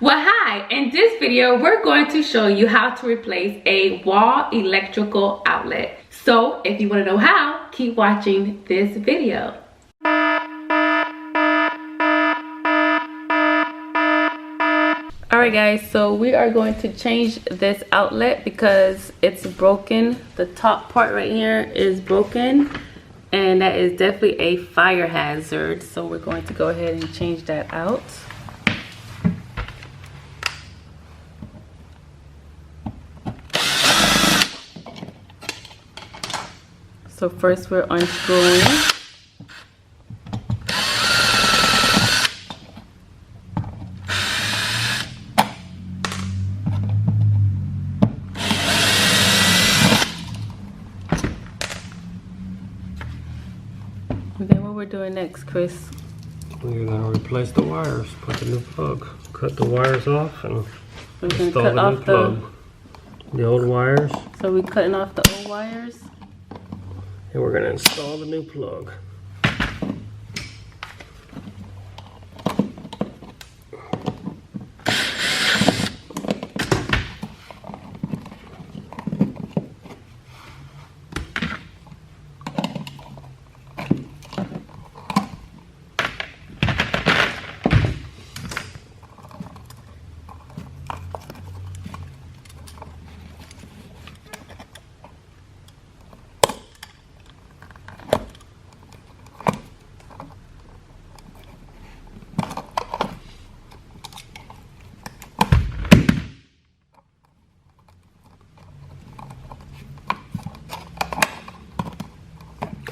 Well, hi, in this video, we're going to show you how to replace a wall electrical outlet. So if you want to know how, keep watching this video. Alright guys, so we are going to change this outlet because it's broken. The top part right here is broken and that is definitely a fire hazard. So we're going to go ahead and change that out. So first we're unscrewing. And then what we're doing next, Chris? We're going to replace the wires, put the new plug, cut the wires off, and install the new plug. The old wires. So we're cutting off the old wires. And we're going to install the new plug.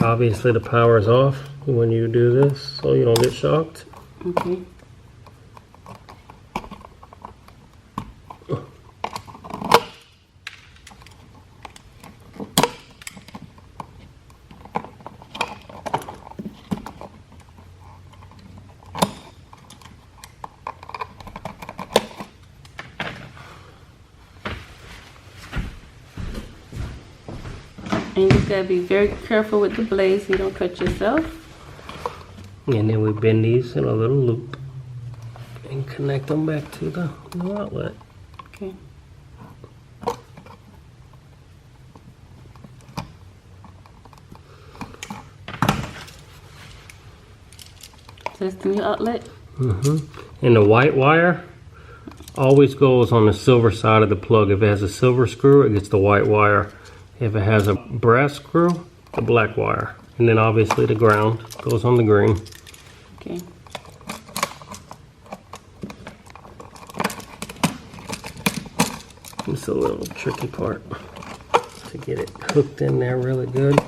Obviously the power is off when you do this, so you don't get shocked. Okay. And you just gotta be very careful with the blades so you don't cut yourself. And then we bend these in a little loop and connect them back to the new outlet. Okay. So that's the new outlet? And the white wire always goes on the silver side of the plug. If it has a silver screw, it gets the white wire. If it has a brass screw, the black wire. And then obviously the ground goes on the green. Okay. It's a little tricky part to get it hooked in there really good.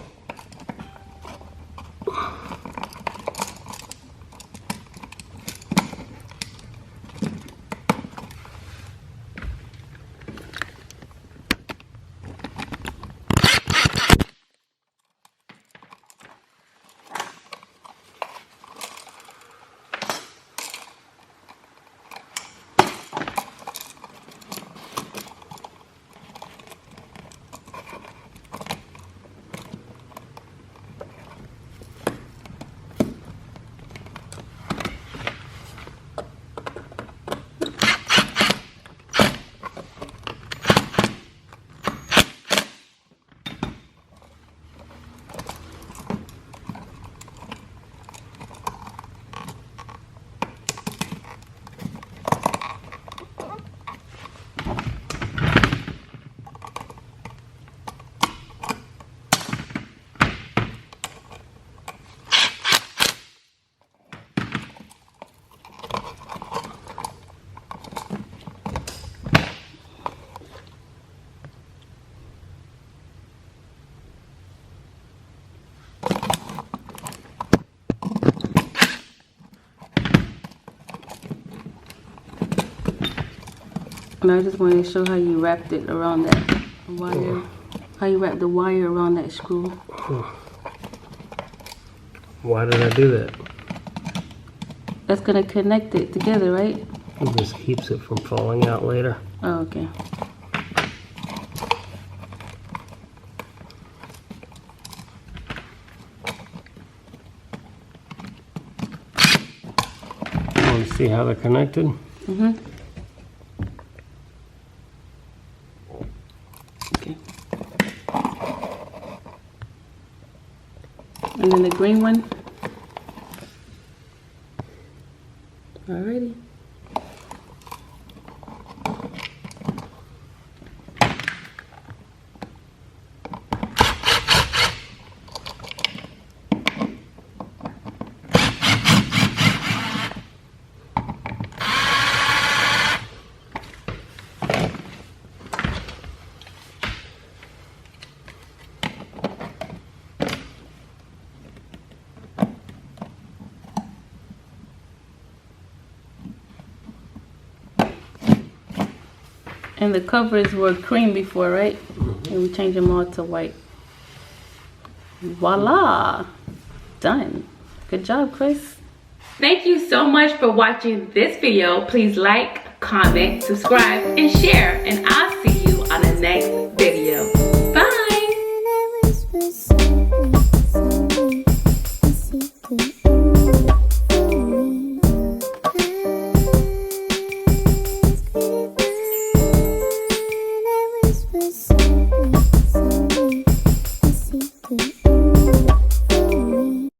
And I just wanted to show how you wrapped it around that wire. How you wrap the wire around that screw. Why did I do that? That's gonna connect it together, right? It just keeps it from falling out later. Oh, okay. Want to see how they're connected? Mm-hmm. And then the green one. Alrighty. And the covers were cream before, right? And we changed them all to white. Voila! Done. Good job, Chris. Thank you so much for watching this video. Please like, comment, subscribe, and share. And I'll see you on the next video.